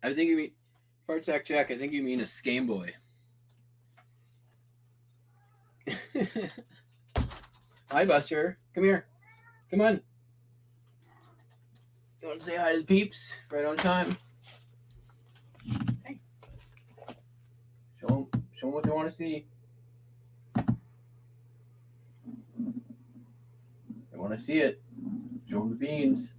I think you mean Fartsack Jack. I think you mean a Scam Boy. Hi, Buster. Come here. Come on. You want to say hi to the peeps? Right on time. Hey. Show them what they want to see. They want to see it. Show them the beans.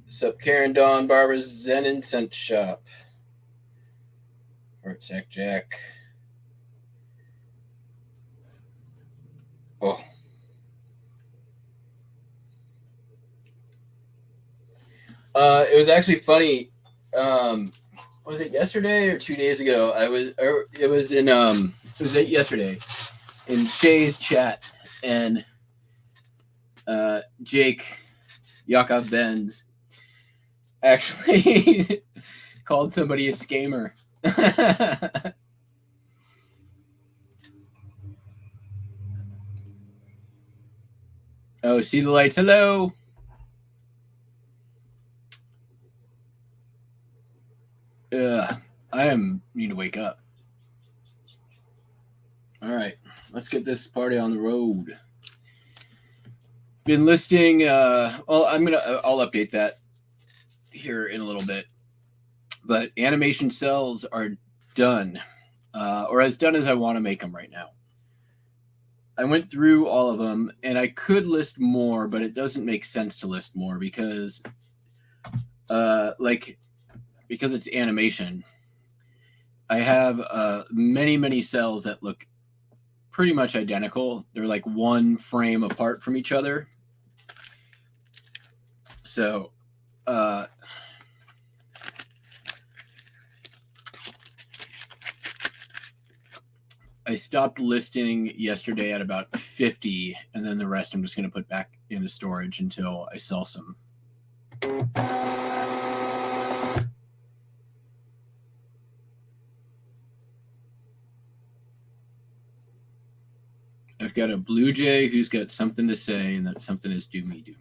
Sup, Karen, Dawn, Barbara's Zen Incense Shop. Fartsack Jack. Oh. It was actually funny. Was it yesterday or 2 days ago? It was yesterday in Shay's chat, and Jake Yakov Benz actually called somebody a scammer. Oh, see the lights. Hello. I need to wake up. All right, let's get this party on the road. Been listing. Well, I'll update that here in a little bit. But animation cells are done, or as done as I want to make them right now. I went through all of them, and I could list more, but it doesn't make sense to list more because it's animation. I have many cells that look pretty much identical. They're like one frame apart from each other. So I stopped listing yesterday at about 50, and then the rest I'm just going to put back into storage until I sell some. I've got a Blue Jay who's got something to say, and that something is do me.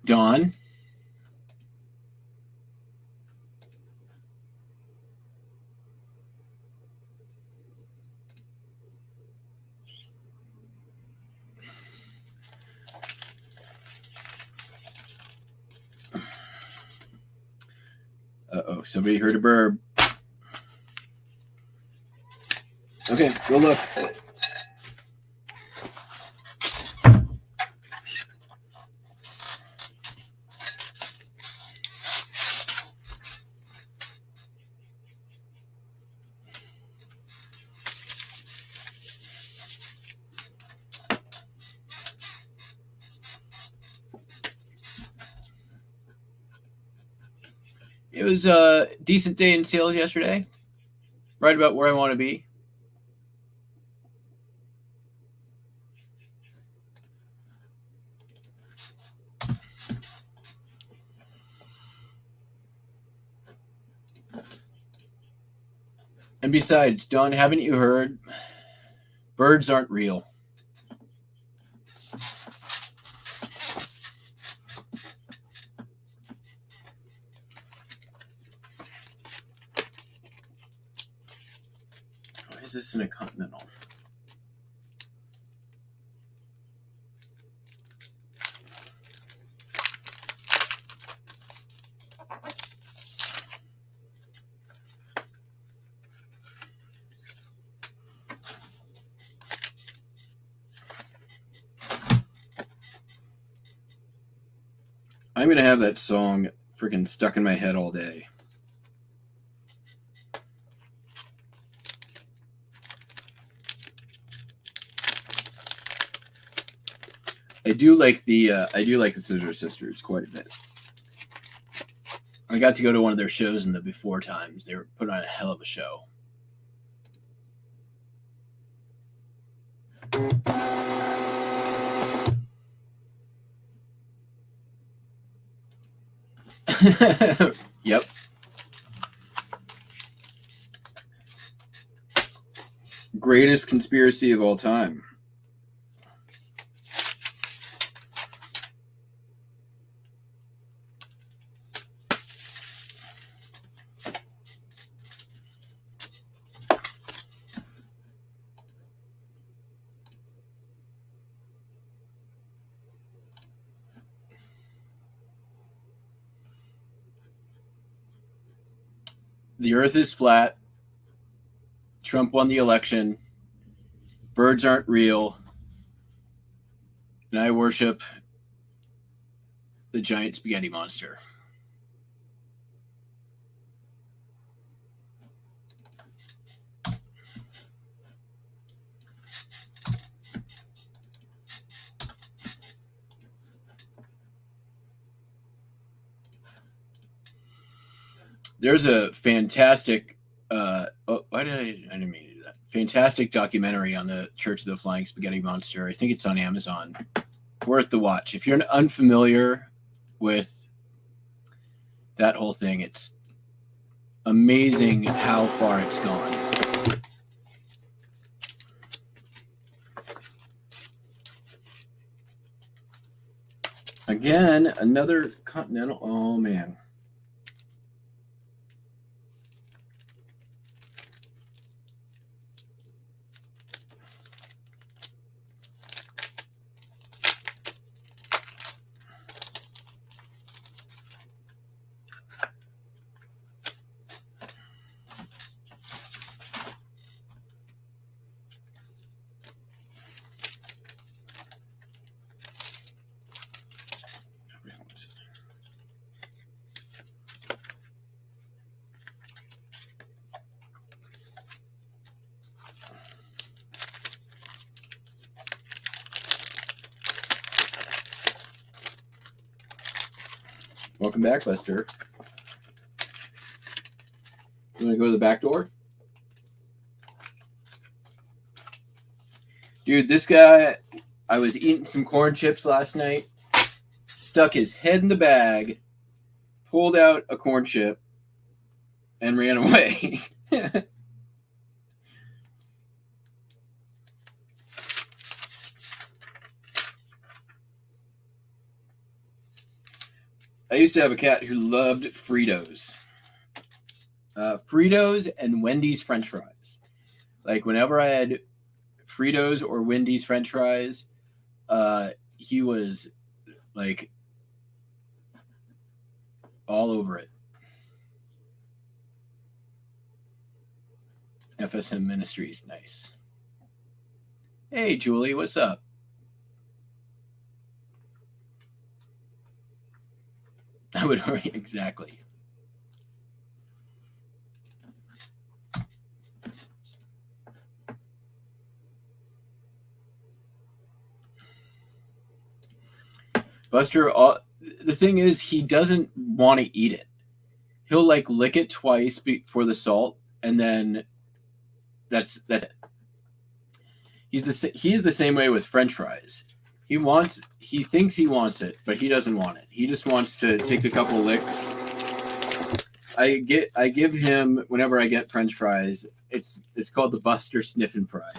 Dawn. Uh-oh, somebody heard a burb. Okay, go look. It was a decent day in sales yesterday. Right about where I want to be. And besides, Don, haven't you heard? Birds aren't real. Why is this in a continental? I'm going to have that song freaking stuck in my head all day. I do like the Scissor Sisters quite a bit. I got to go to one of their shows in the before times. They were put on a hell of a show. Yep. Greatest conspiracy of all time. The earth is flat. Trump won the election. Birds aren't real. And I worship the giant spaghetti monster. There's a fantastic I didn't mean to do that. Fantastic documentary on the Church of the Flying Spaghetti Monster. I think it's on Amazon. Worth the watch. If you're unfamiliar with that whole thing, it's amazing how far it's gone. Again, another continental. Oh, man. Welcome back, Buster. You want to go to the back door? Dude, this guy, I was eating some corn chips last night, stuck his head in the bag, pulled out a corn chip, and ran away. I used to have a cat who loved Fritos. Fritos and Wendy's French fries. Like, whenever I had Fritos or Wendy's French fries, he was, like, all over it. FSM Ministries, nice. Hey, Julie, what's up? I would hurry, exactly. Buster, the thing is, he doesn't want to eat it. He'll like lick it twice for the salt, and then that's it. He's the same way with French fries. He thinks he wants it, but he doesn't want it. He just wants to take a couple licks. I give him, whenever I get French fries, it's called the Buster Sniff and Fry.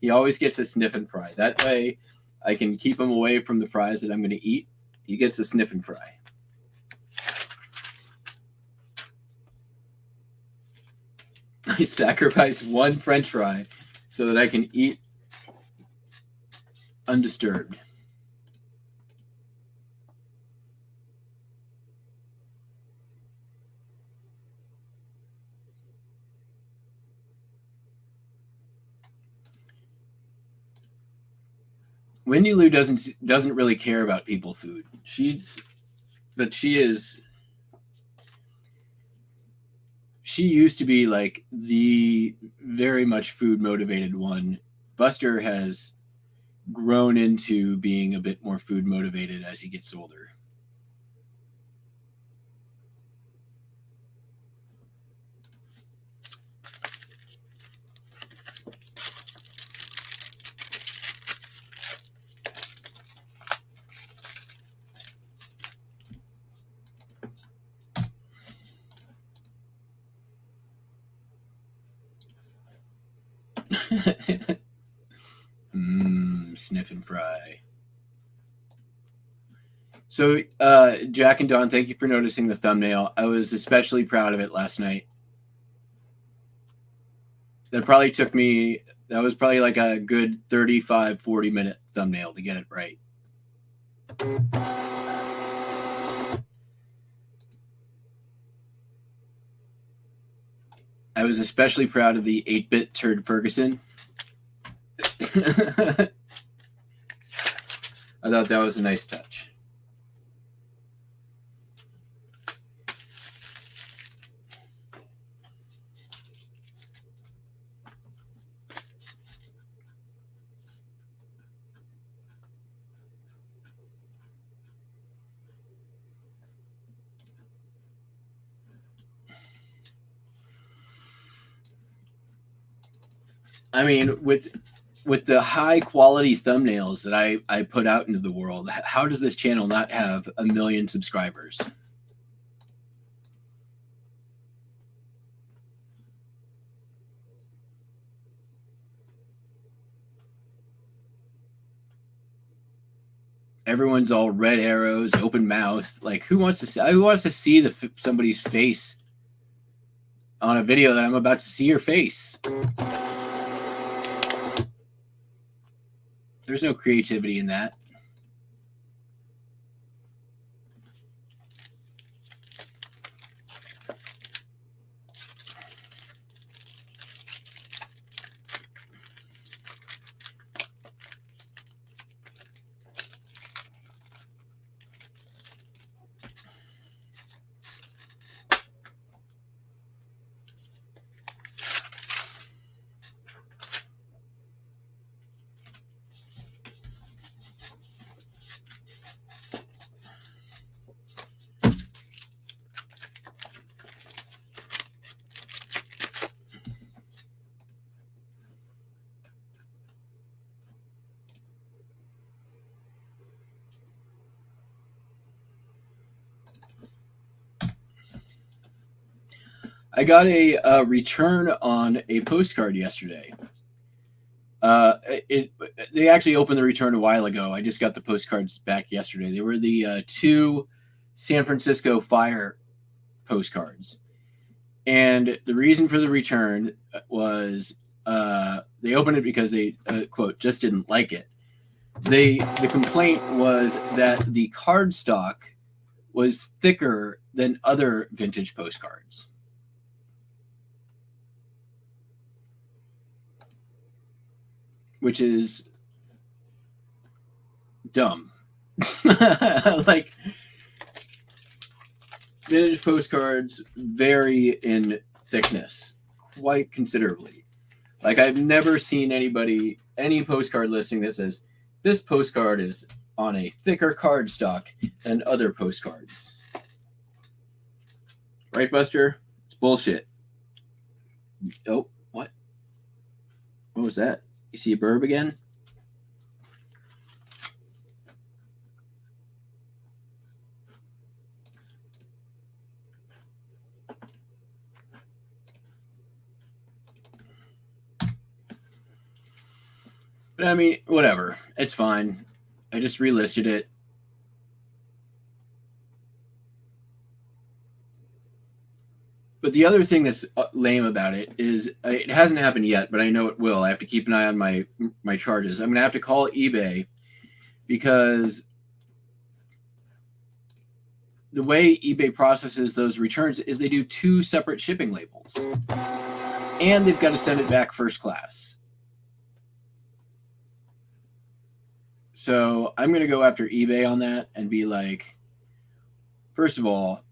He always gets a sniff and fry. That way, I can keep him away from the fries that I'm going to eat. He gets a sniff and fry. I sacrifice one French fry so that I can eat undisturbed. Wendy Lou doesn't really care about people food. She used to be like the very much food motivated one. Buster has grown into being a bit more food motivated as he gets older. Sniff and fry. So, Jack and Don, thank you for noticing the thumbnail. I was especially proud of it last night. That was probably like a good 35, 40-minute thumbnail to get it right. I was especially proud of the 8-bit Turd Ferguson. I thought that was a nice touch. I mean, with the high quality thumbnails that I put out into the world, how does this channel not have 1 million subscribers? everyone's all red arrows, open mouth. Like, who wants to see somebody's face on a video that I'm about to see your face? There's no creativity in that. I got a return on a postcard yesterday. They actually opened the return a while ago. I just got the postcards back yesterday. They were the 2 San Francisco fire postcards. And the reason for the return was they opened it because they, quote, just didn't like it. The complaint was that the cardstock was thicker than other vintage postcards. Which is dumb. Like, vintage postcards vary in thickness quite considerably. Like, I've never seen any postcard listing that says this postcard is on a thicker cardstock than other postcards. Right, Buster? It's bullshit. Oh, what? What was that? You see a burb again? But I mean, whatever. It's fine. I just relisted it. But the other thing that's lame about it is it hasn't happened yet, but I know it will. I have to keep an eye on my charges. I'm going to have to call eBay because the way eBay processes those returns is they do 2 separate shipping labels. And they've got to send it back first class. So I'm going to go after eBay on that and be like, first of all,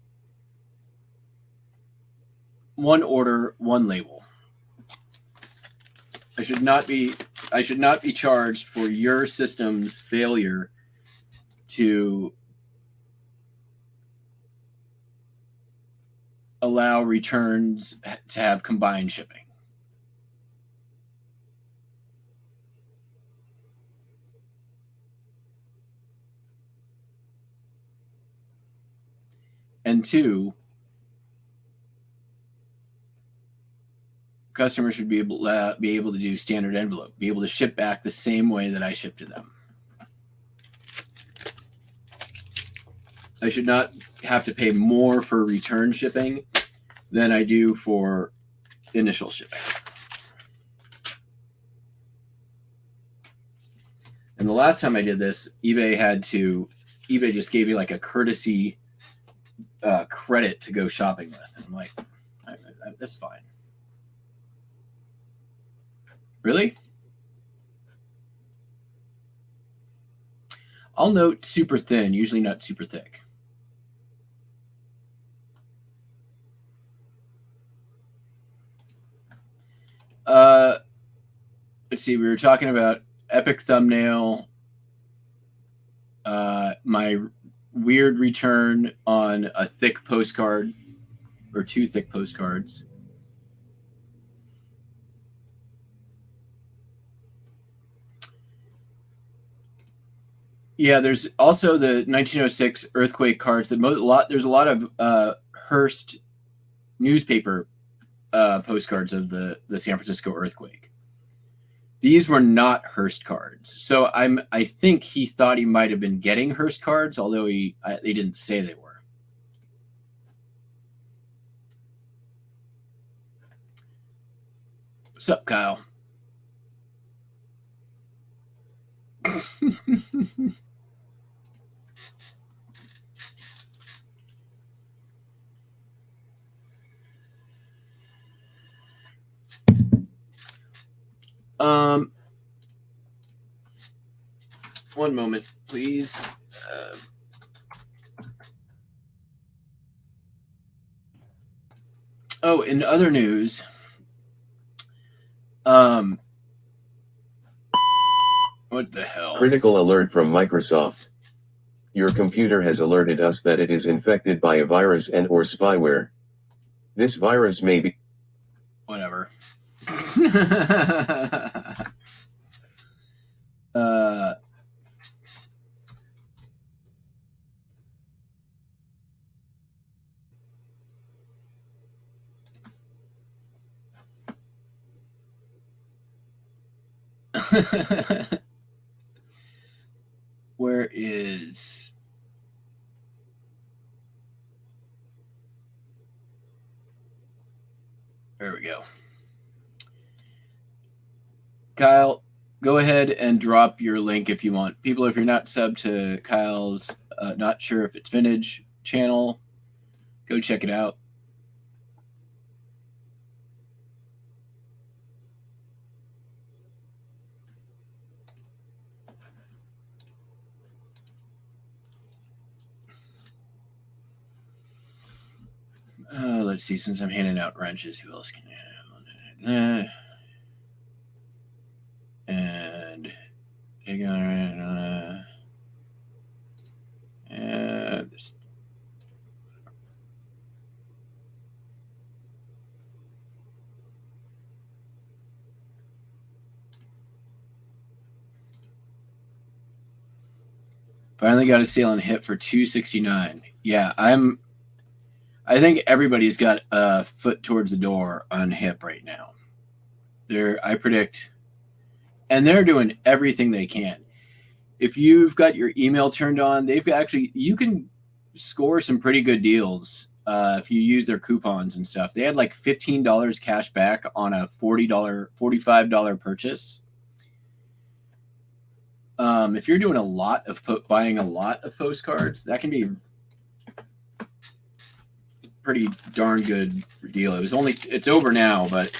1 order, 1 label. I should not be charged for your system's failure to allow returns to have combined shipping. And 2, customers should be able to do standard envelope, be able to ship back the same way that I ship to them. I should not have to pay more for return shipping than I do for initial shipping. And the last time I did this, eBay just gave me like a courtesy credit to go shopping with. And I'm like, that's fine. Really? I'll note super thin, usually not super thick. Let's see, we were talking about epic thumbnail, my weird return on a thick postcard or 2 thick postcards. Yeah, there's also the 1906 earthquake cards. There's a lot of Hearst newspaper postcards of the San Francisco earthquake. These were not Hearst cards. So I think he thought he might have been getting Hearst cards, although they didn't say they were. What's up, Kyle? One moment, please. Oh, in other news, what the hell? Critical alert from Microsoft. Your computer has alerted us that it is infected by a virus and/or spyware. This virus may be... Whatever. Where is... There we go. Kyle, go ahead and drop your link if you want. People, if you're not subbed to Kyle's Not Sure If It's Vintage channel, go check it out. Let's see, since I'm handing out wrenches, who else can I have? And finally got a sale on HIP for $269. Yeah, I think everybody's got a foot towards the door on HIP right now. I predict, and they're doing everything they can. If you've got your email turned on, you can score some pretty good deals if you use their coupons and stuff. They had like $15 cash back on a $45 purchase. If you're doing buying a lot of postcards, that can be pretty darn good deal. It's over now, but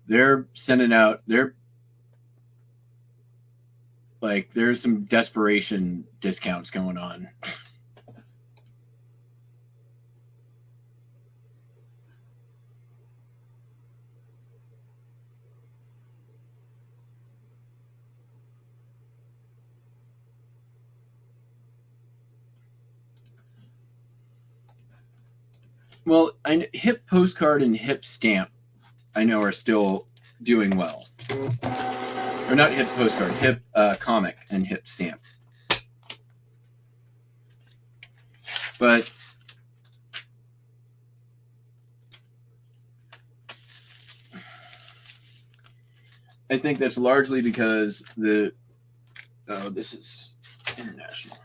they're sending out, there's some desperation discounts going on. Well, HIP postcard and HIP stamp, I know, are still doing well. Or not HIP postcard, HIP comic and HIP stamp. But I think that's largely because this is international.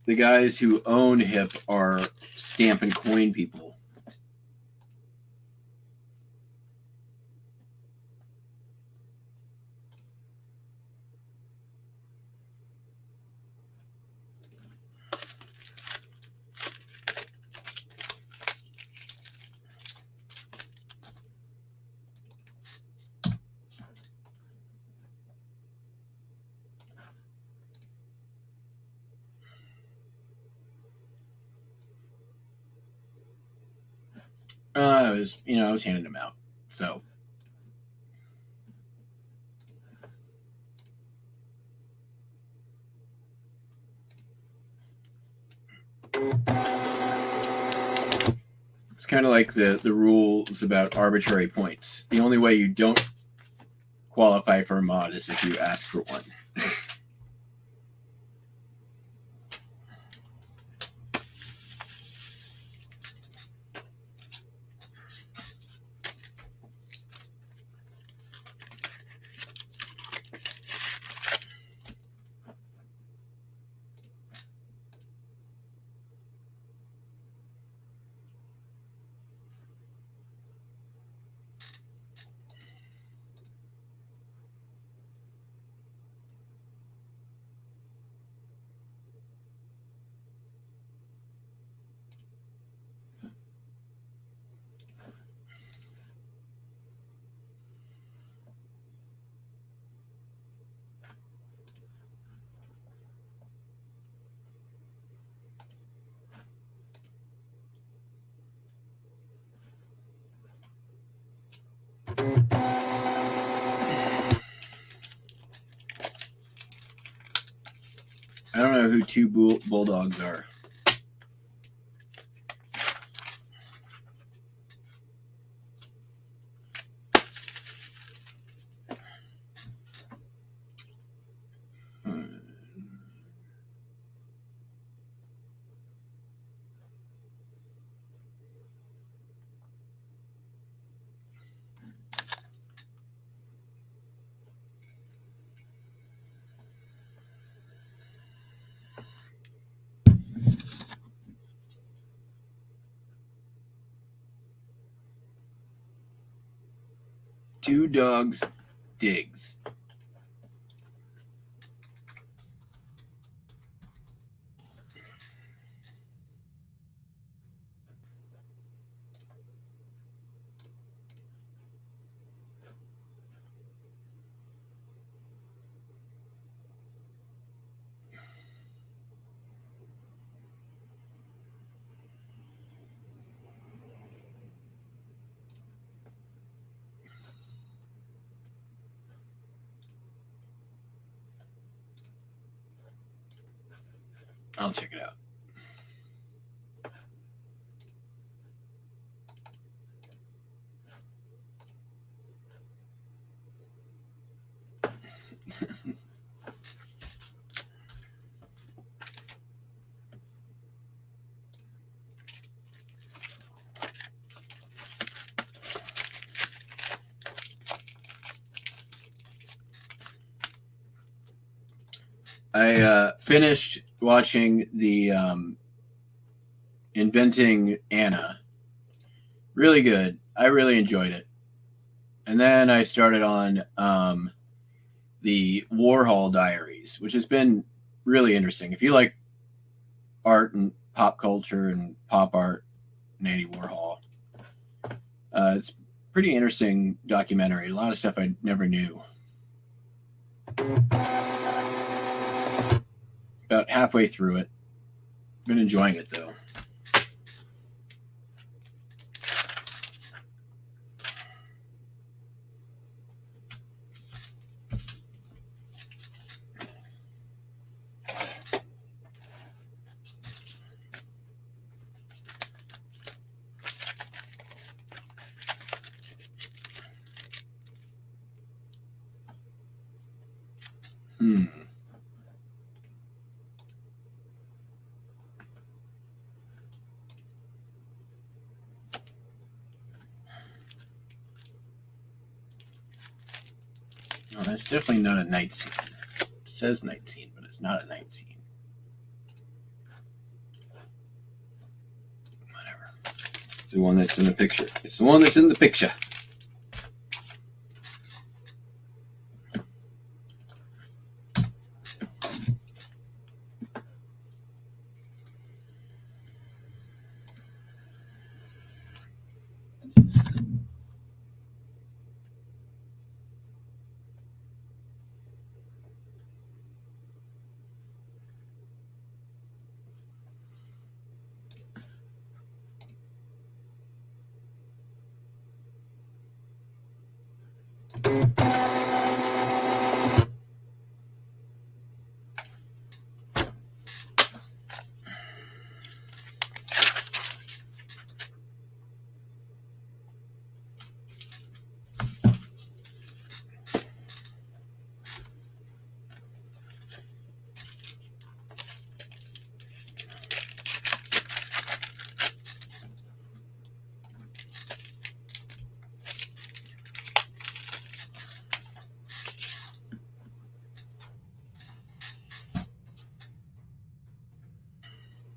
The guys who own HIP are stamp and coin people. I was handing them out. So it's kind of like the rules about arbitrary points. The only way you don't qualify for a mod is if you ask for one. who two bulldogs are. Two dogs digs. I'll check it out. I finished watching the Inventing Anna. Really good. I really enjoyed it. And then I started on the Warhol Diaries, which has been really interesting. If you like art and pop culture and pop art and Andy Warhol, it's a pretty interesting documentary. A lot of stuff I never knew. About halfway through it. Been enjoying it though. No, that's definitely not a night scene. It says night scene, but it's not a night scene. Whatever. It's the one that's in the picture. It's the one that's in the picture.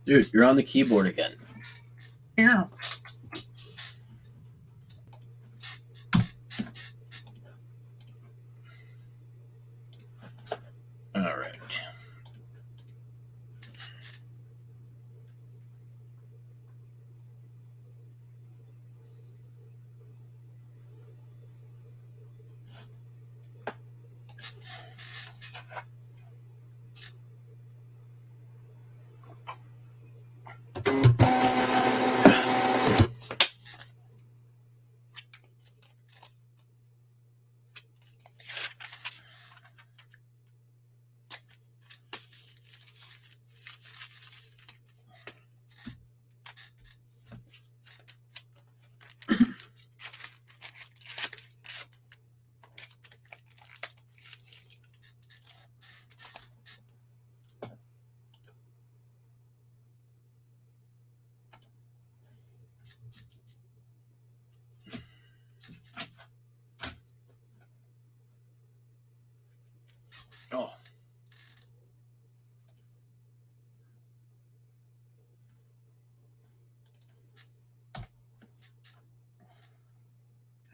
Dude, you're on the keyboard again. Yeah. All right.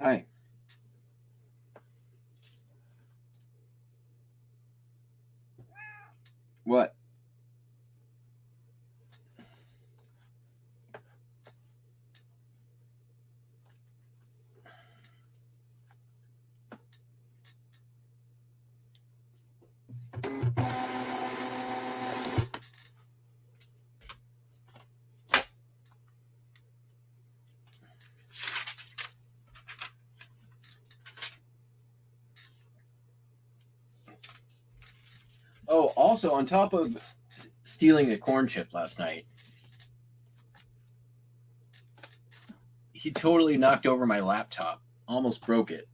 Hi. What? Oh, also on top of stealing a corn chip last night, he totally knocked over my laptop. Almost broke it.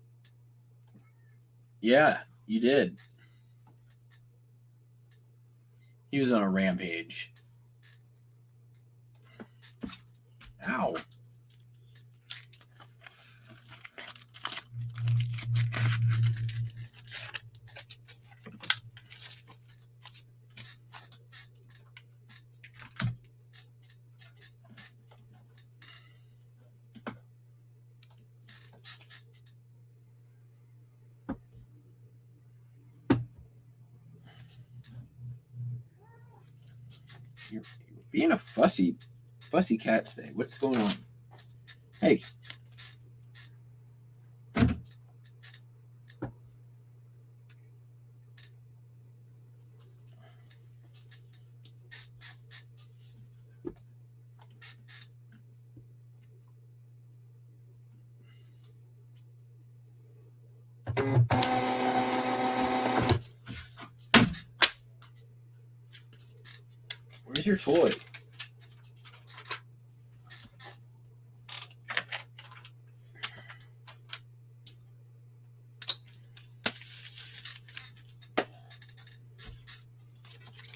Yeah, you did. He was on a rampage. Ow. You're being a fussy cat today. What's going on? Hey. Where's your toy?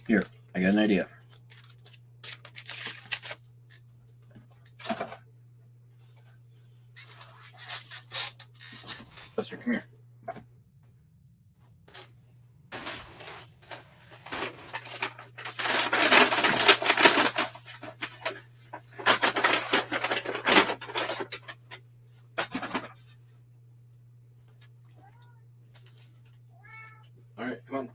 Here, I got an idea. Buster, come here. All right, come on.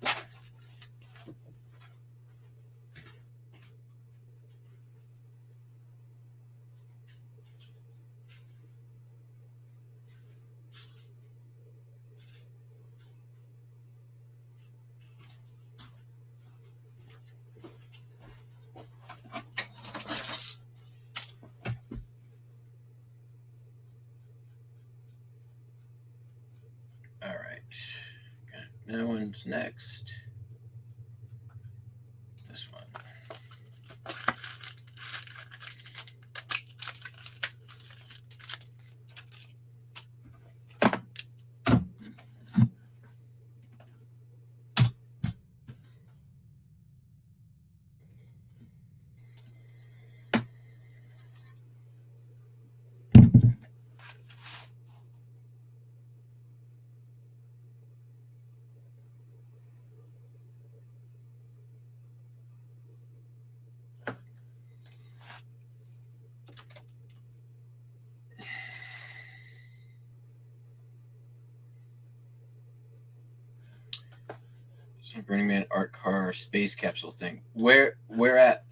All right. That one's next. This one. So Burning Man art car space capsule thing. Where at?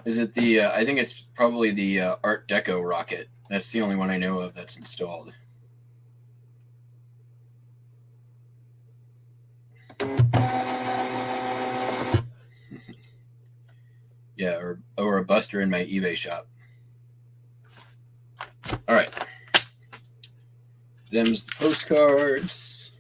Is it the? I think it's probably the Art Deco rocket. That's the only one I know of that's installed. Yeah, or a Buster in my eBay shop. All right. Them's the postcards.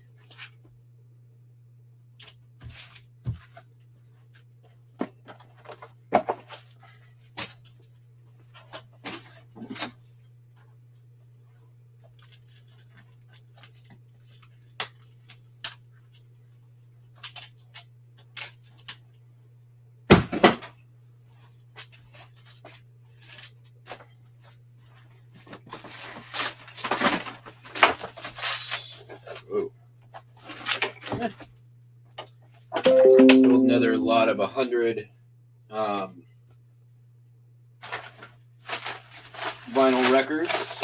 another lot of 100 vinyl records.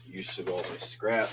Use of all my scrap.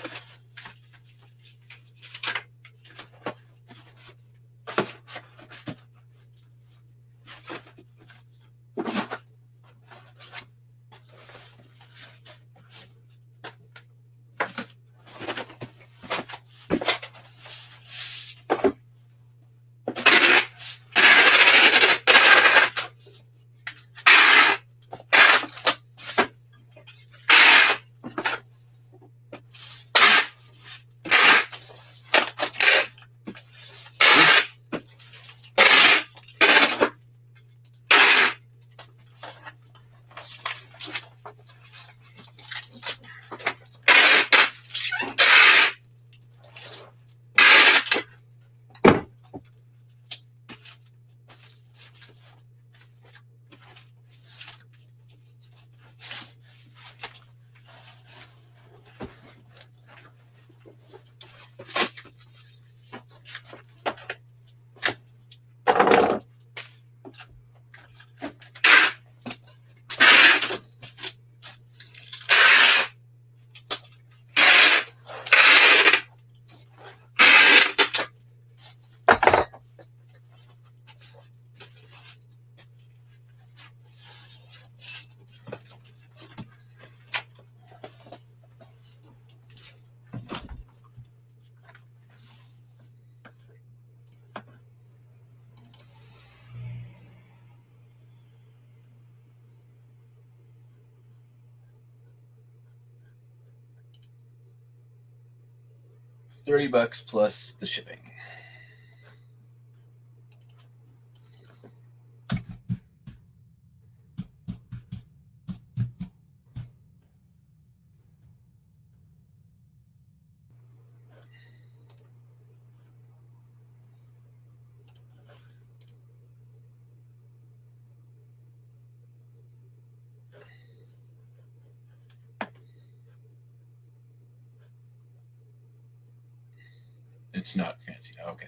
$30 plus the shipping. It's not fancy. Okay.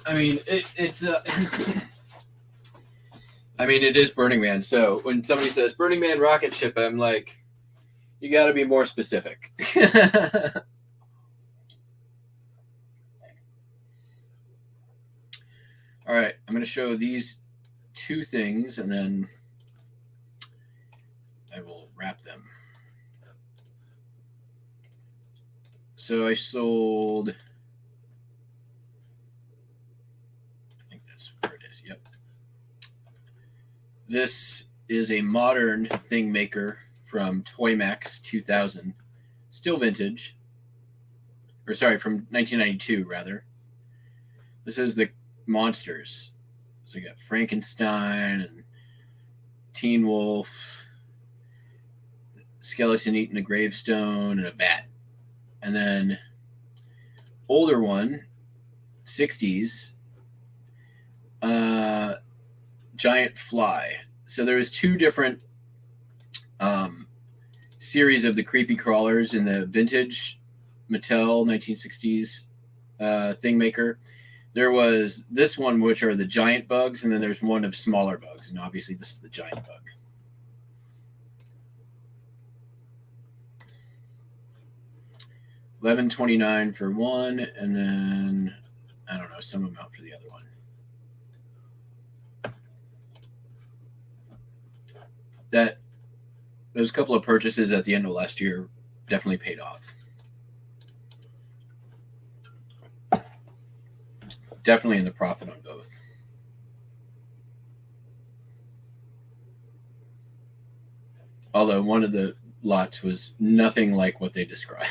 I mean, it's I mean, it is Burning Man. So when somebody says Burning Man rocket ship, I'm like, you got to be more specific. All right, I'm going to show these two things, and then I will wrap them. So I sold, I think that's where it is. Yep. This is a modern thing maker from Toymax 2000, still vintage, or sorry, from 1992 rather. This is the monsters. So you got Frankenstein and Teen Wolf, skeleton eating a gravestone, and a bat. And then older one, 60s, giant fly. So there was two different series of the creepy crawlers in the vintage Mattel 1960s thing maker. There was this one, which are the giant bugs, and then there's one of smaller bugs, and obviously this is the giant bug. $11.29 for one, and then I don't know, some amount for the other one. Those couple of purchases at the end of last year definitely paid off. Definitely in the profit on both. Although one of the lots was nothing like what they described.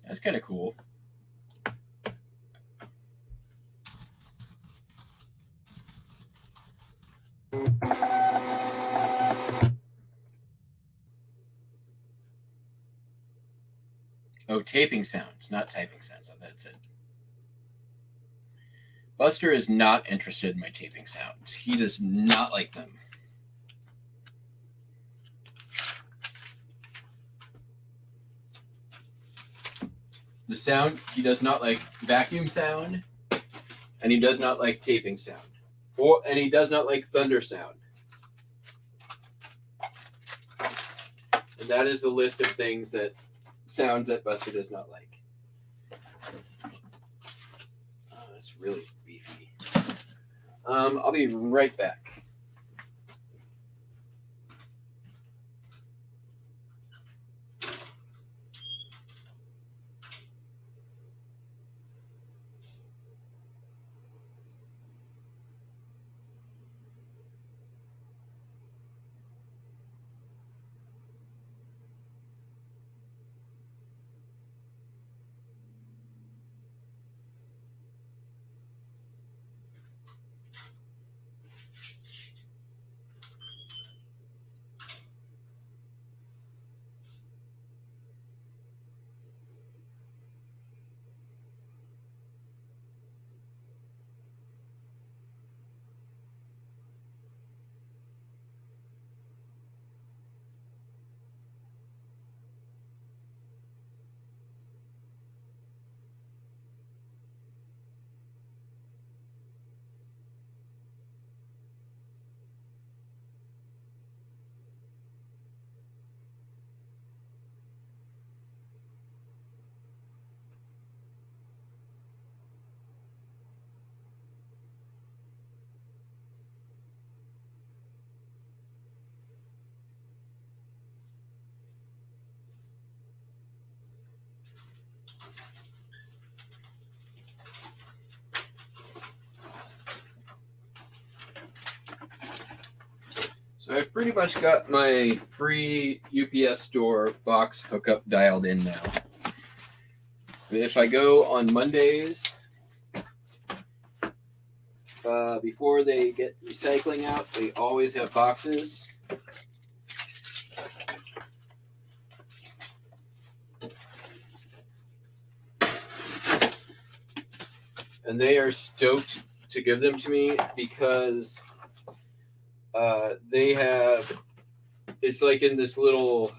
That's kind of cool. Oh, taping sounds, not typing sounds. Oh, that's it. Buster is not interested in my taping sounds. He does not like them. The sound, he does not like vacuum sound, and he does not like taping sound. And he does not like thunder sound. And that is the list of things sounds that Buster does not like. Oh, that's really beefy. I'll be right back. So I've pretty much got my free UPS store box hookup dialed in now. If I go on Mondays, before they get recycling out, they always have boxes. And they are stoked to give them to me because they have, it's like in this little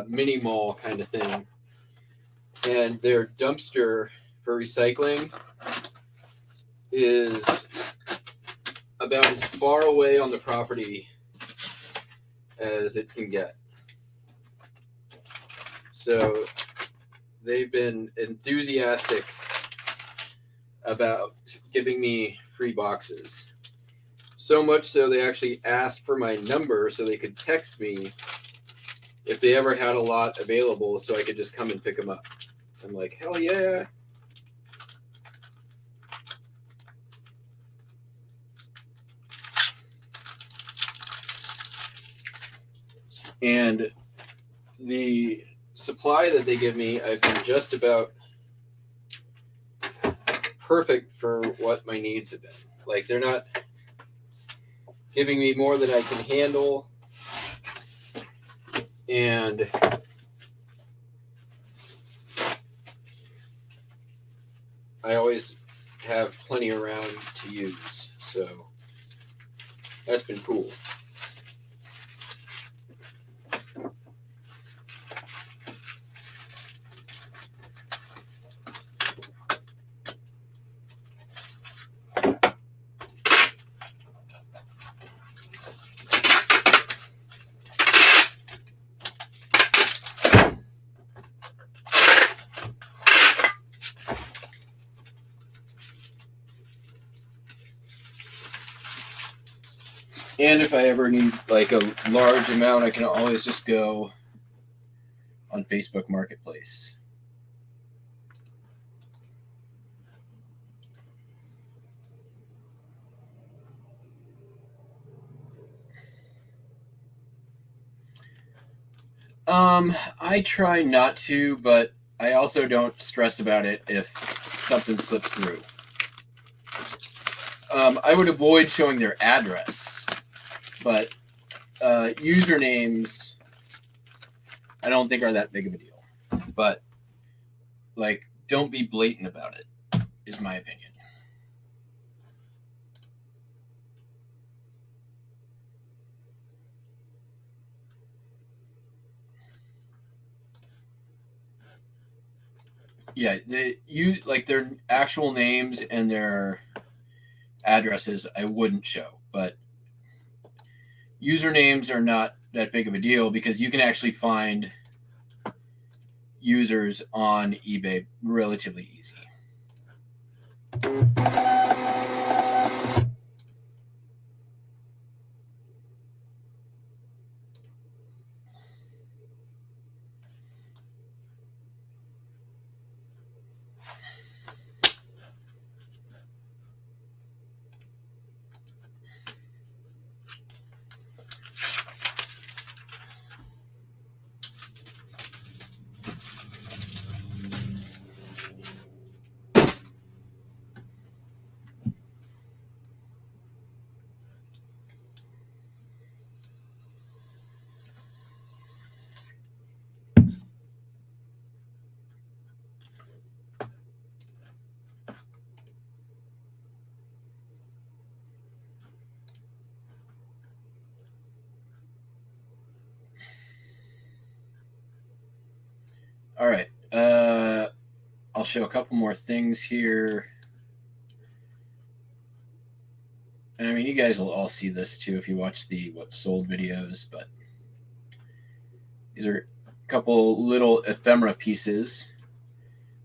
mini mall kind of thing. And their dumpster for recycling is about as far away on the property as it can get. So they've been enthusiastic about giving me free boxes. So much so they actually asked for my number so they could text me if they ever had a lot available so I could just come and pick them up. I'm like, hell yeah. And the supply that they give me, I've been just about perfect for what my needs have been. Like, they're not giving me more than I can handle. And I always have plenty around to use. So that's been cool. And if I ever need like a large amount, I can always just go on Facebook Marketplace. I try not to, but I also don't stress about it if something slips through. I would avoid showing their address, but usernames I don't think are that big of a deal. But like, don't be blatant about it, is my opinion. Yeah, like their actual names and their addresses I wouldn't show, but usernames are not that big of a deal because you can actually find users on eBay relatively easy. All right. I'll show a couple more things here. And I mean, you guys will all see this too if you watch the What Sold videos, but these are a couple little ephemera pieces,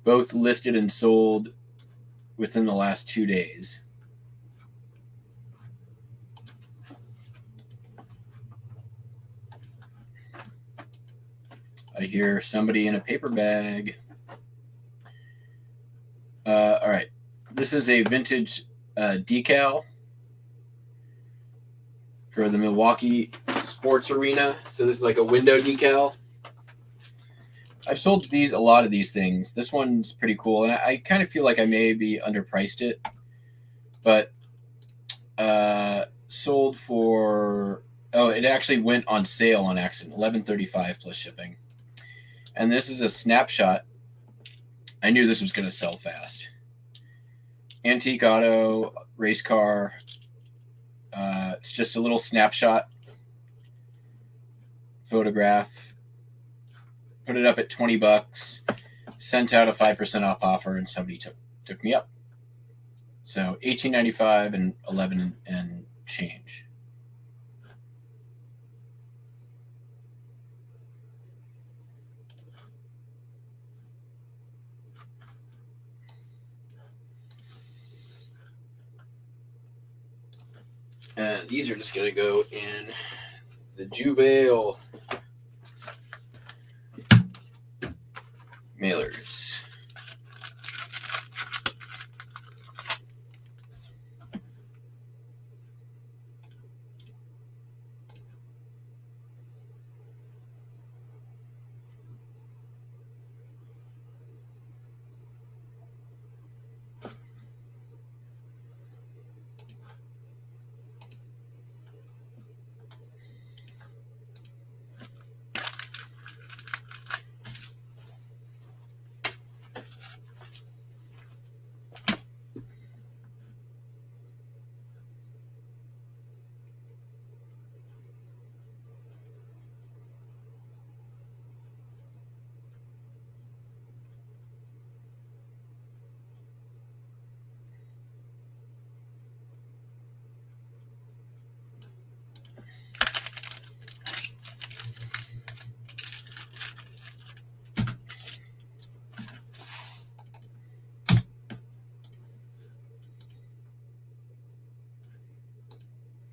both listed and sold within the last 2 days. I hear somebody in a paper bag. All right. This is a vintage decal for the Milwaukee sports arena. So this is like a window decal. I've sold a lot of these things. This one's pretty cool, and I kind of feel like I maybe underpriced it, but sold for, oh, it actually went on sale on accident, $11.35 plus shipping. And this is a snapshot. I knew this was going to sell fast. Antique auto, race car. It's just a little snapshot photograph. Put it up at $20. Sent out a 5% off offer, and somebody took me up. So $18.95 and $11 and change. And these are just going to go in the Juvail mailers.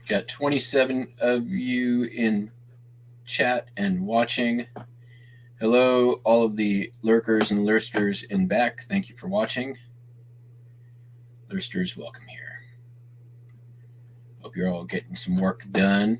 Got 27 of you in chat and watching. Hello, all of the lurkers and lursters in back. Thank you for watching. Lursters, welcome here. Hope you're all getting some work done.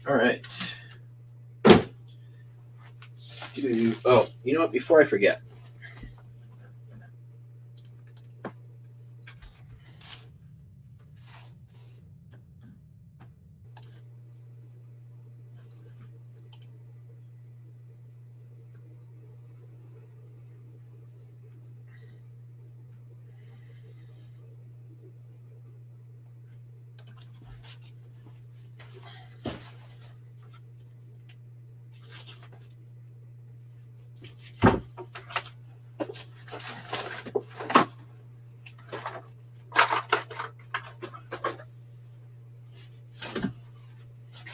All right. Oh, you know what? Before I forget.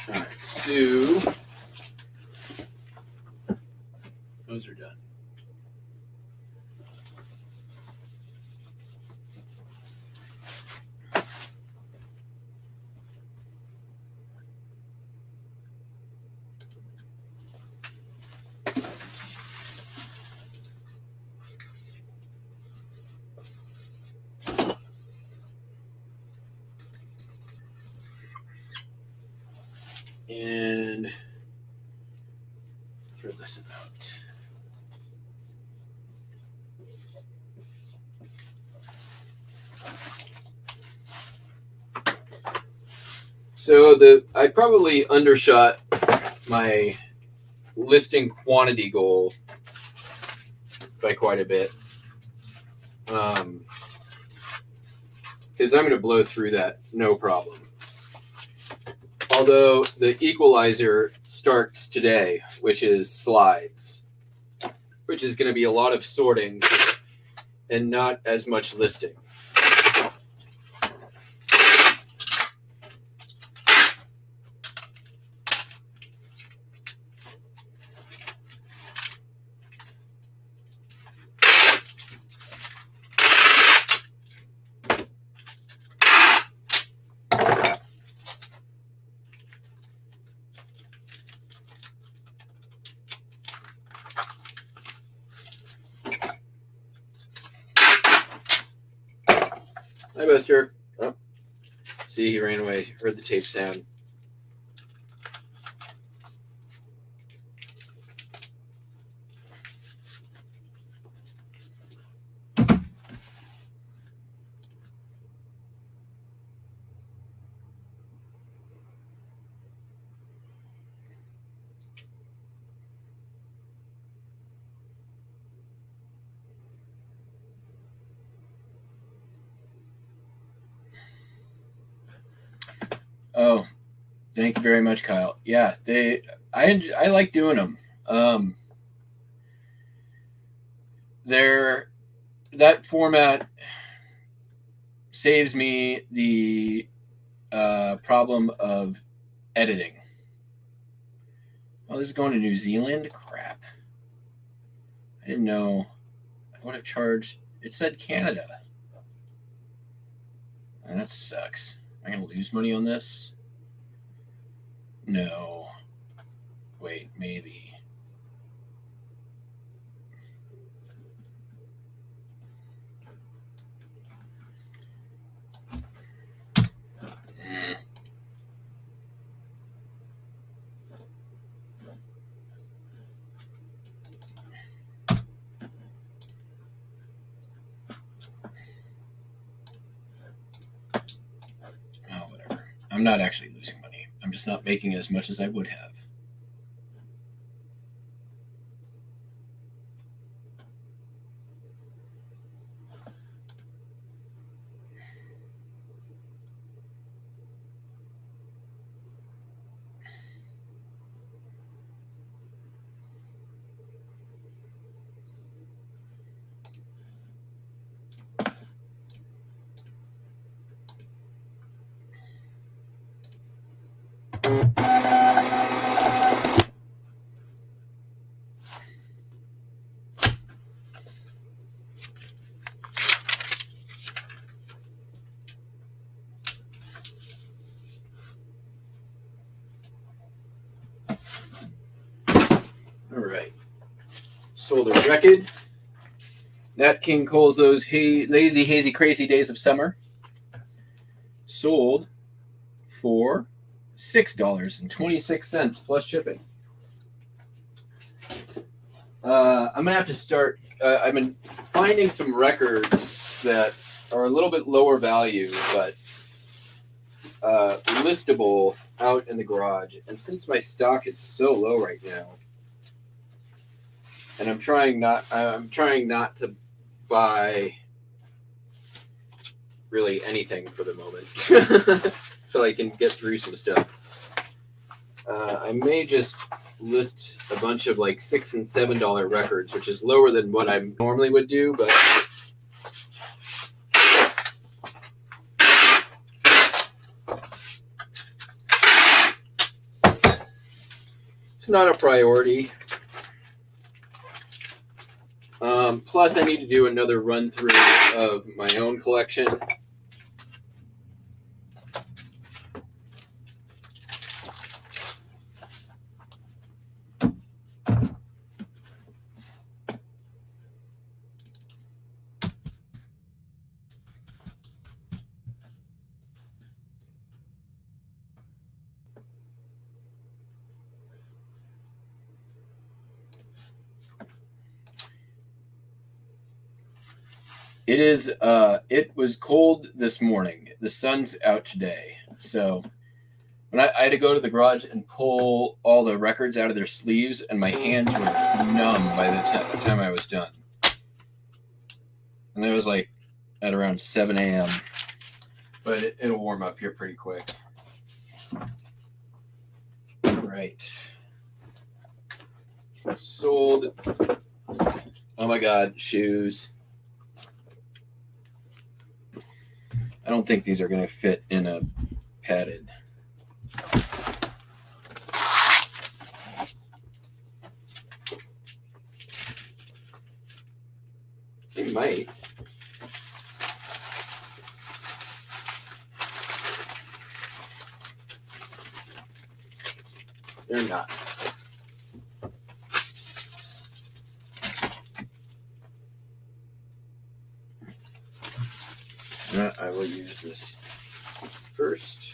All right, so those are done. And throw this out. So I probably undershot my listing quantity goal by quite a bit. Because I'm going to blow through that, no problem. Although the equalizer starts today, which is slides, which is going to be a lot of sorting and not as much listing. Hi, Buster. Oh, see, he ran away. Heard the tape sound. Oh, thank you very much, Kyle. Yeah, I like doing them. That format saves me the problem of editing. Oh, this is going to New Zealand? Crap. I didn't know. I would have charged. It said Canada. Oh, that sucks. Am I going to lose money on this? No. Wait, maybe. Oh, whatever. I'm not actually losing money. I'm just not making as much as I would have. All right. Sold a record. Nat King Cole's those lazy, hazy, crazy days of summer. Sold for $6.26 plus shipping. I'm gonna have to start. I've been finding some records that are a little bit lower value, but listable out in the garage. And since my stock is so low right now, and I'm trying not to buy really anything for the moment, so I can get through some stuff. I may just list a bunch of like $6 and $7 records, which is lower than what I normally would do, but it's not a priority. Plus, I need to do another run through of my own collection. It is. It was cold this morning. The sun's out today, so when I had to go to the garage and pull all the records out of their sleeves, and my hands were numb by the time I was done. And that was like at around 7 a.m. But it'll warm up here pretty quick. Right. Sold. Oh my God, shoes. I don't think these are going to fit in a padded. They might. They're not. I will use this first.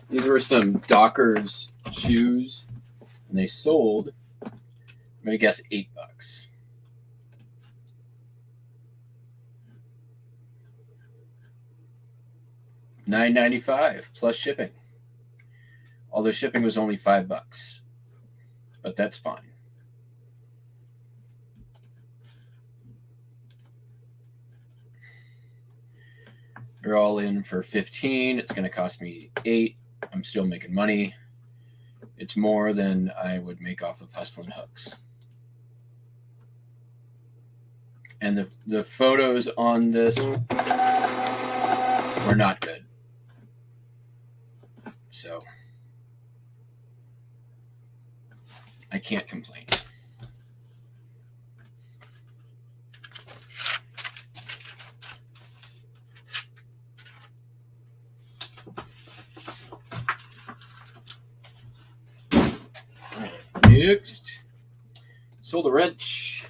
These were some Dockers shoes, and they sold, I'm going to guess, $8. $9.95 plus shipping. Although shipping was only $5, but that's fine. They're all in for 15. It's going to cost me 8. I'm still making money. It's more than I would make off of hustling hooks. And the photos on this were not good. So I can't complain. Next, sold a wrench.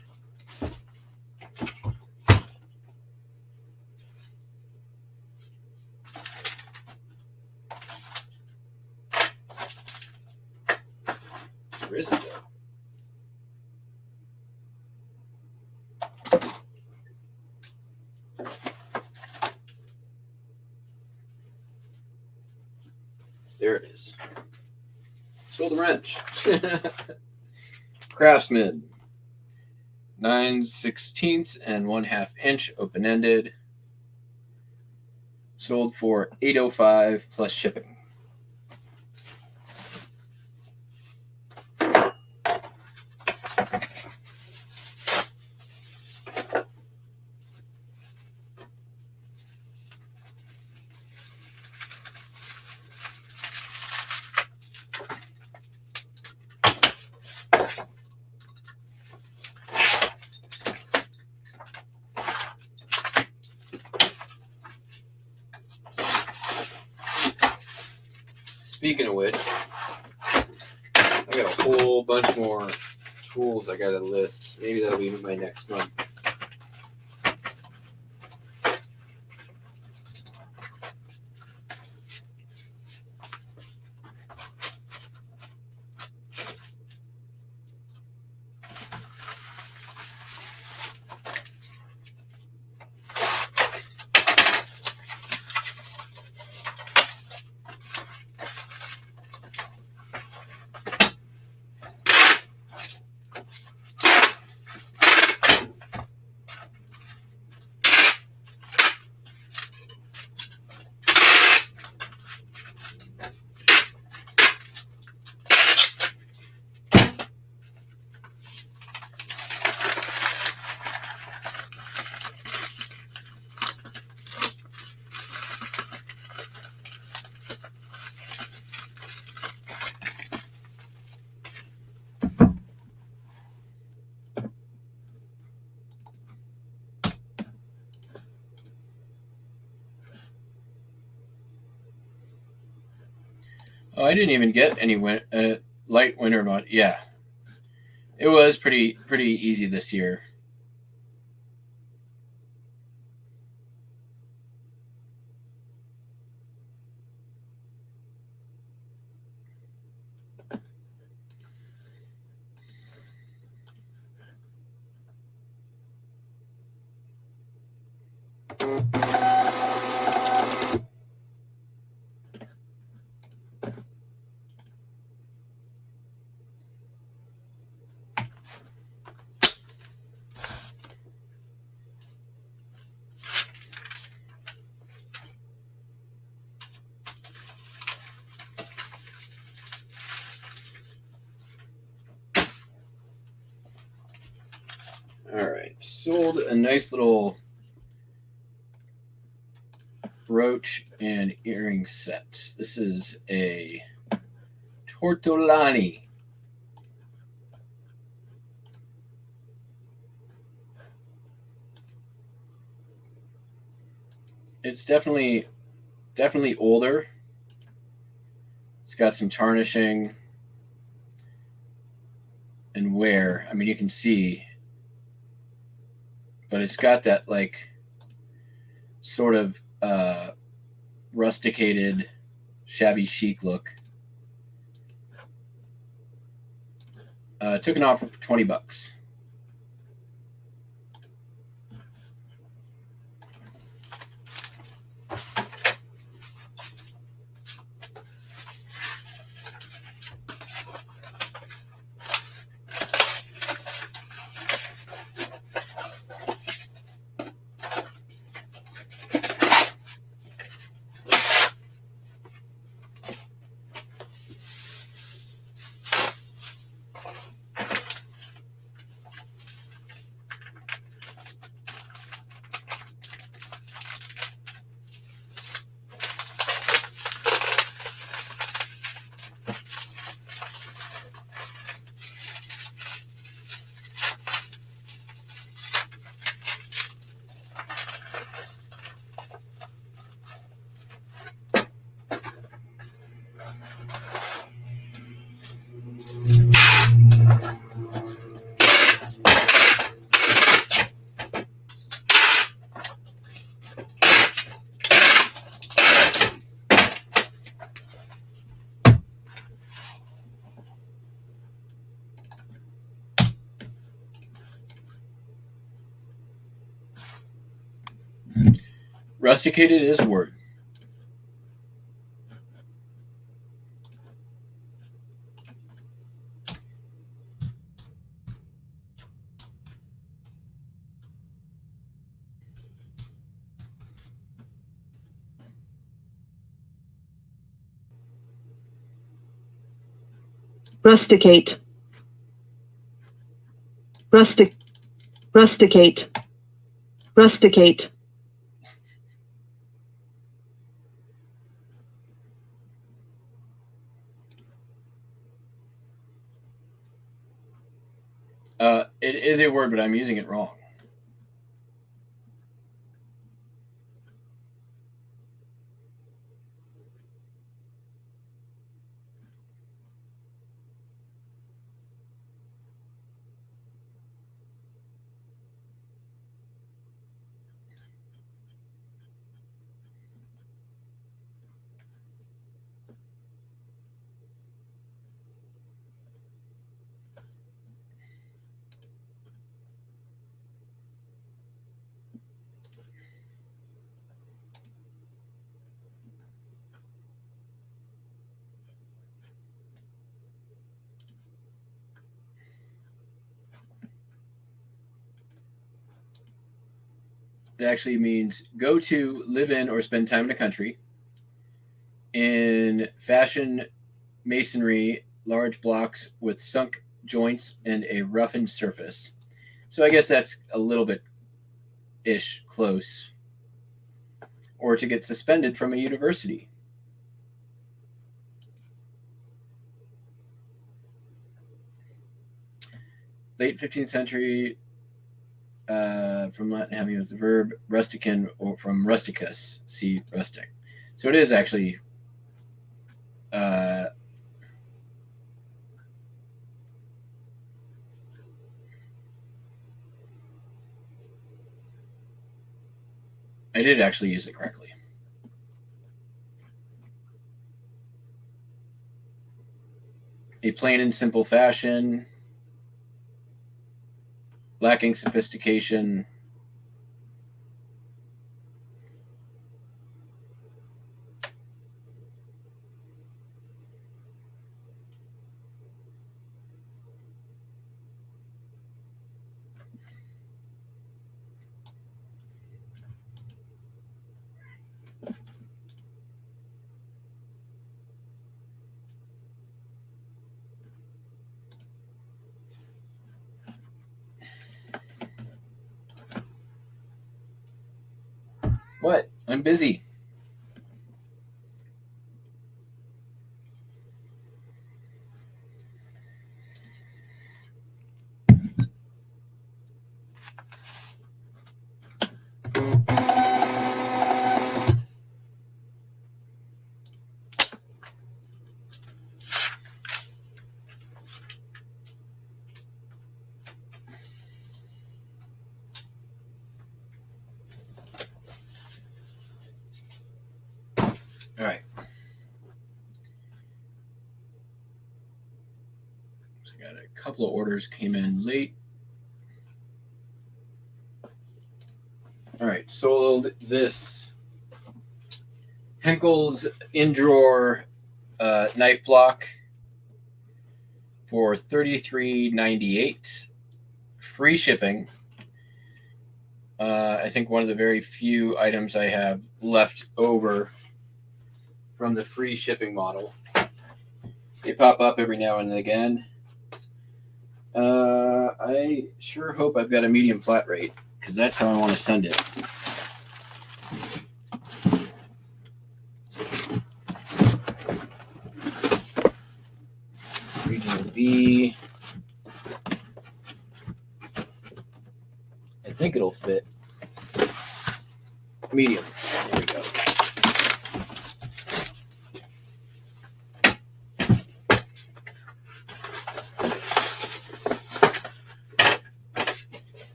Where is it though? There it is. Sold the wrench. Craftsman. 9/16 and 1/2 inch open-ended. Sold for $8.05 plus shipping. speaking of which, I got a whole bunch more tools I got to list. Maybe that'll be my next month. Oh, I didn't even get any light winter mod. Yeah, it was pretty easy this year. All right, sold a nice little brooch and earring set. This is a Tortolani. It's definitely older. It's got some tarnishing and wear. I mean, you can see, but it's got that like sort of rusticated, shabby chic look. Took an offer for $20. Rusticated is a word. Rusticate. Rusticate. Rusticate. It is a word, but I'm using it wrong. It actually means go to, live in, or spend time in a country. In fashion, masonry, large blocks with sunk joints and a roughened surface. So I guess that's a little bit ish close. Or to get suspended from a university. Late 15th century, from Latin having as the verb rustican, or from rusticus, see rustic. So it is actually I did actually use it correctly. A plain and simple fashion, lacking sophistication. What? I'm busy. All right. So I got a couple of orders came in late. All right, sold this Henkel's in-drawer knife block for $33.98, free shipping. I think one of the very few items I have left over from the free shipping model. They pop up every now and again. I sure hope I've got a medium flat rate, because that's how I want to send it. Regional B. I think it'll fit. Medium. There we go.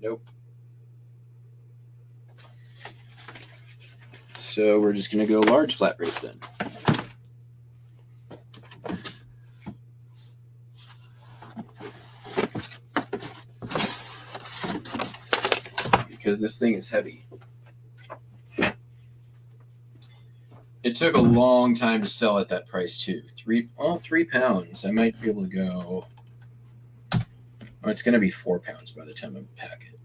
Nope. So we're just going to go large flat rate then. Because this thing is heavy. It took a long time to sell at that price too. 3 pounds. I might be able to go. Oh, it's going to be 4 pounds by the time I pack it.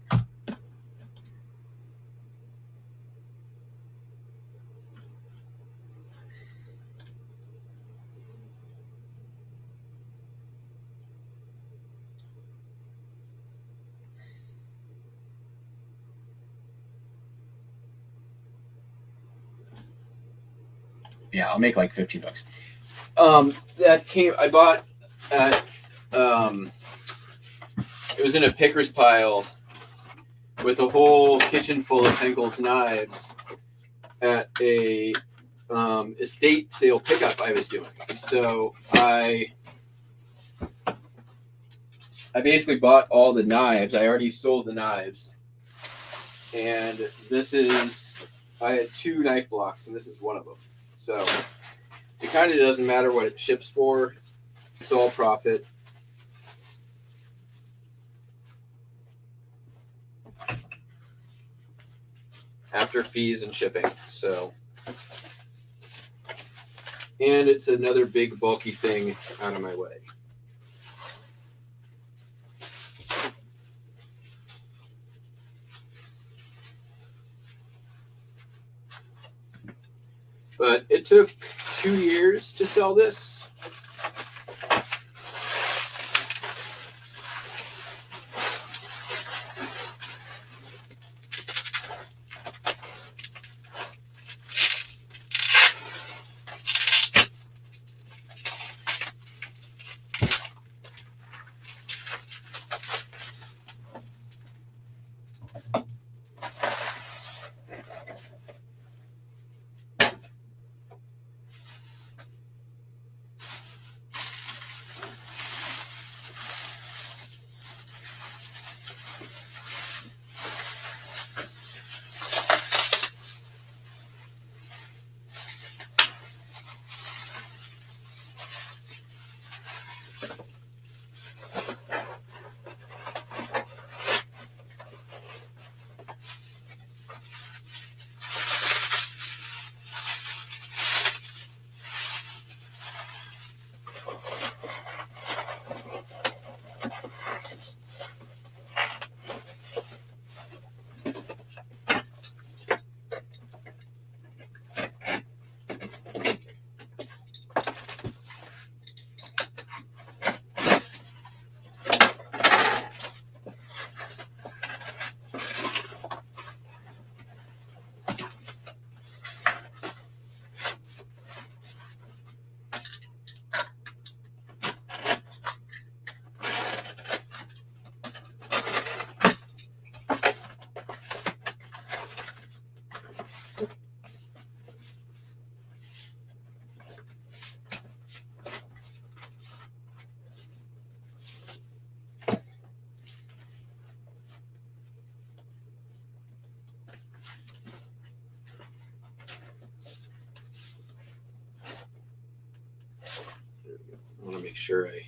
Yeah, I'll make like $15. That came. I bought at. It was in a picker's pile with a whole kitchen full of Henkel's knives at a estate sale pickup I was doing. So I basically bought all the knives. I already sold the knives, and this is. I had 2 knife blocks, and this is one of them. So it kind of doesn't matter what it ships for. It's all profit. After fees and shipping. So, and it's another big bulky thing out of my way. But it took 2 years to sell this. I want to make sure I...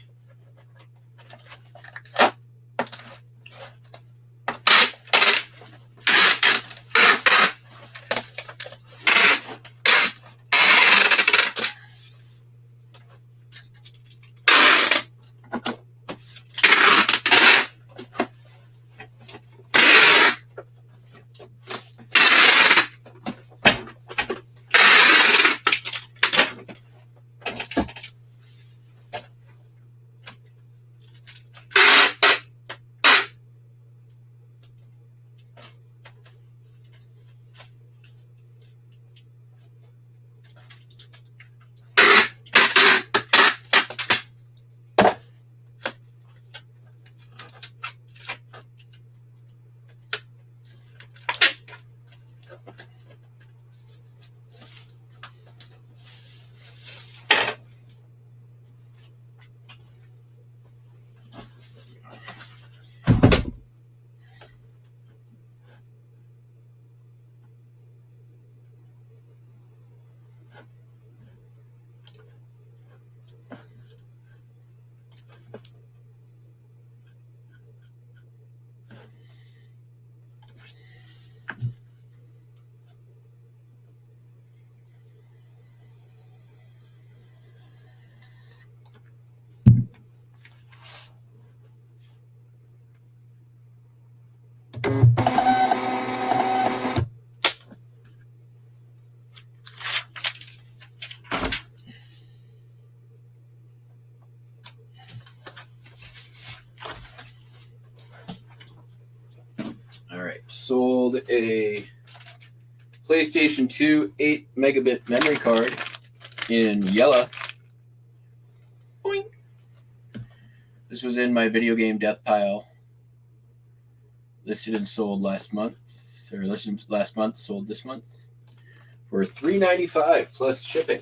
All right, sold a PlayStation 2 8 megabit memory card in yellow. Boing. This was in my video game death pile. Listed and sold last month, or listed last month, sold this month for $3.95 plus shipping.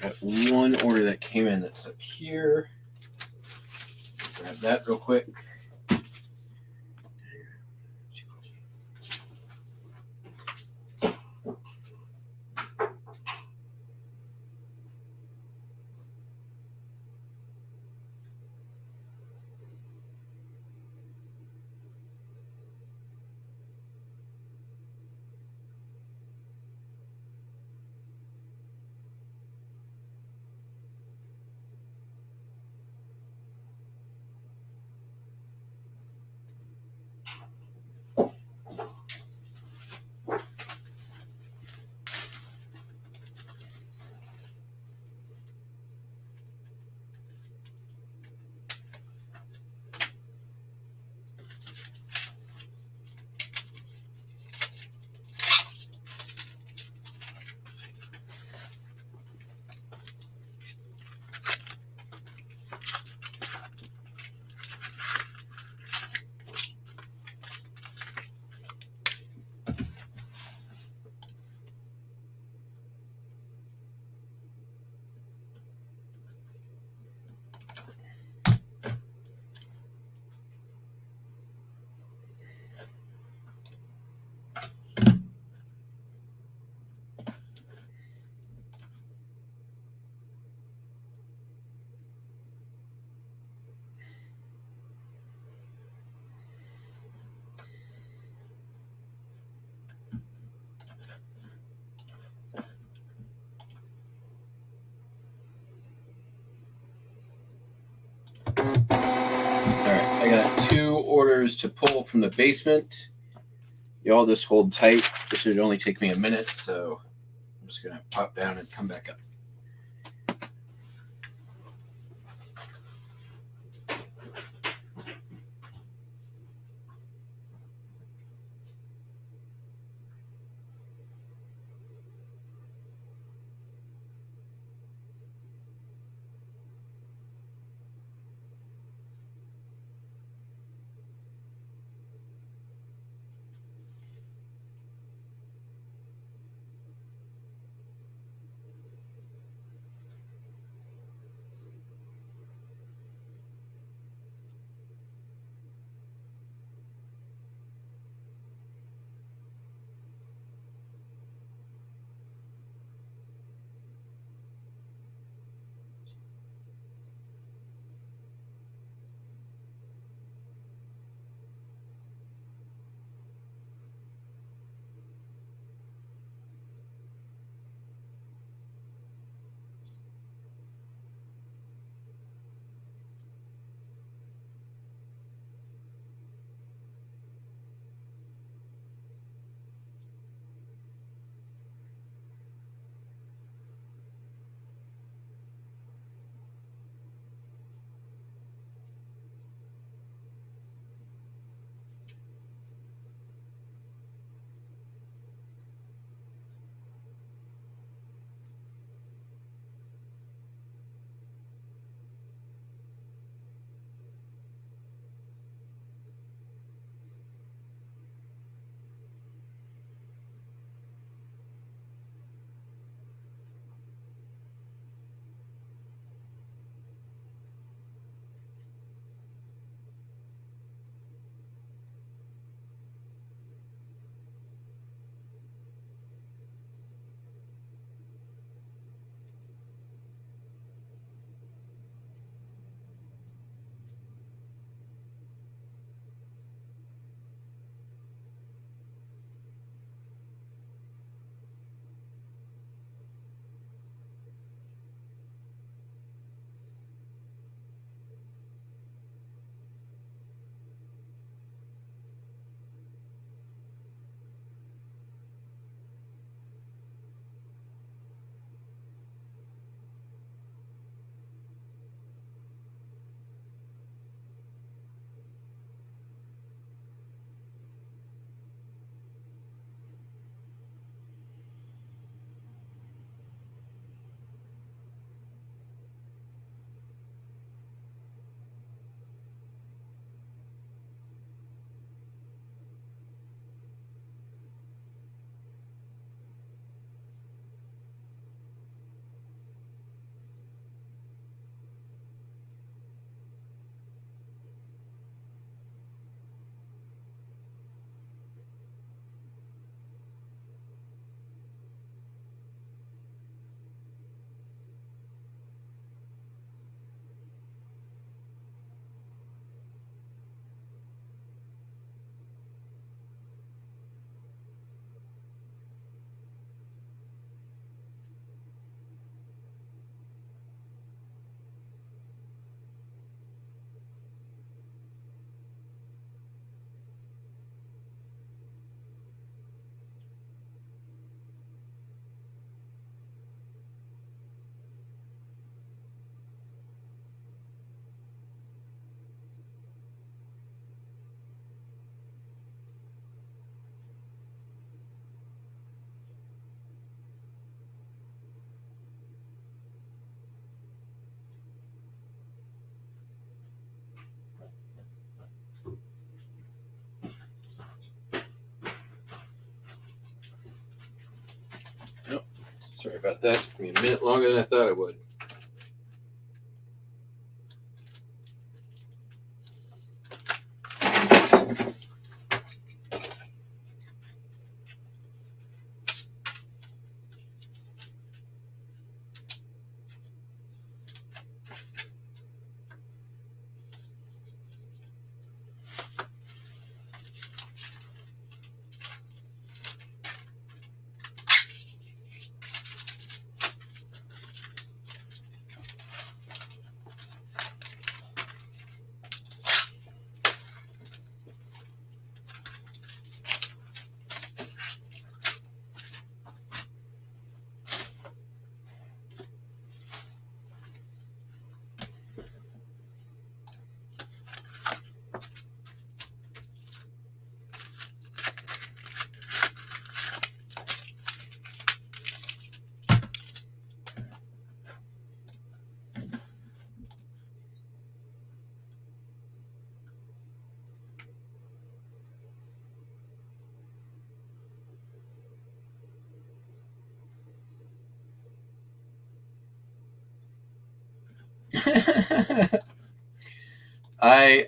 Got one order that came in that's up here. Grab that real quick. I got 2 orders to pull from the basement. Y'all just hold tight. This should only take me a minute, so I'm just going to pop down and come back up. Sorry about that. Took me a minute longer than I thought it would.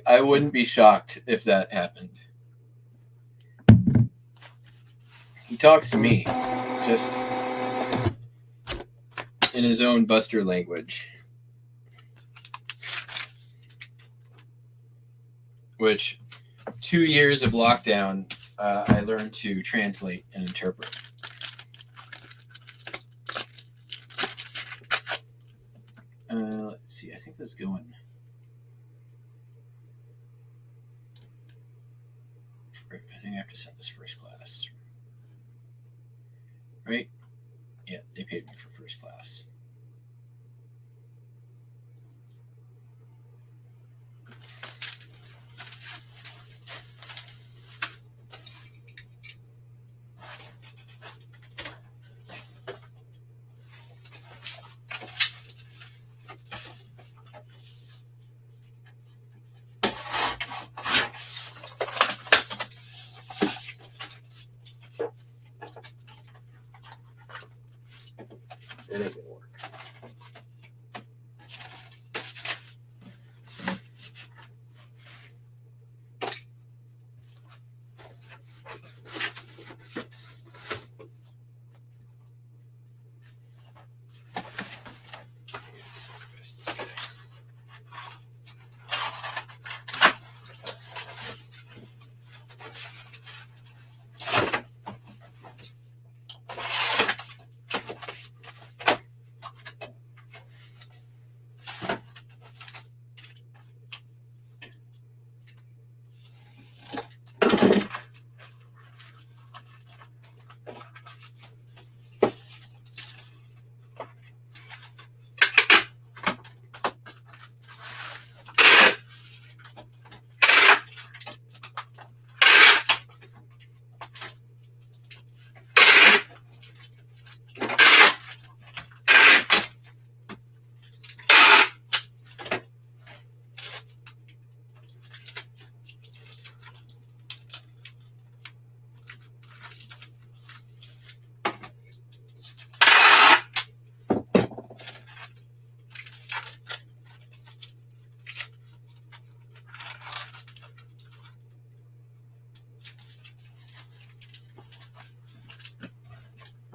I wouldn't be shocked if that happened. He talks to me, just in his own Buster language, which 2 years of lockdown, I learned to translate and interpret. Let's see. I think this is going. I think I have to send this first class. Right? Yeah, they paid me for first class. It ain't gonna work.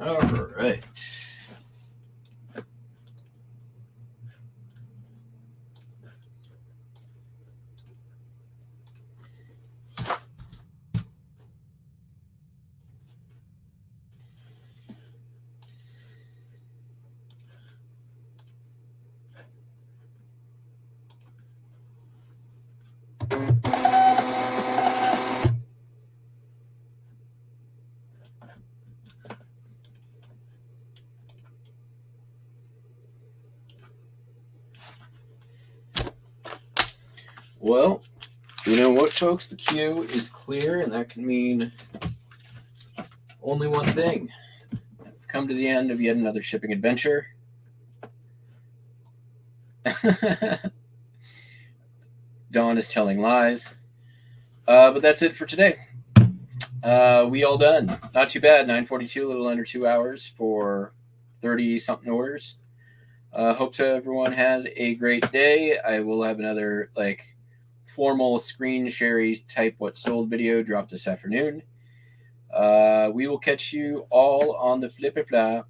All right. Well, you know what, folks? The queue is clear, and that can mean only one thing. We've come to the end of yet another shipping adventure. Dawn is telling lies. But that's it for today. We all done. Not too bad. 9:42, a little under 2 hours for 30 something orders. Hope so everyone has a great day. I will have another like formal screen share type what sold video dropped this afternoon. We will catch you all on the flippy flop.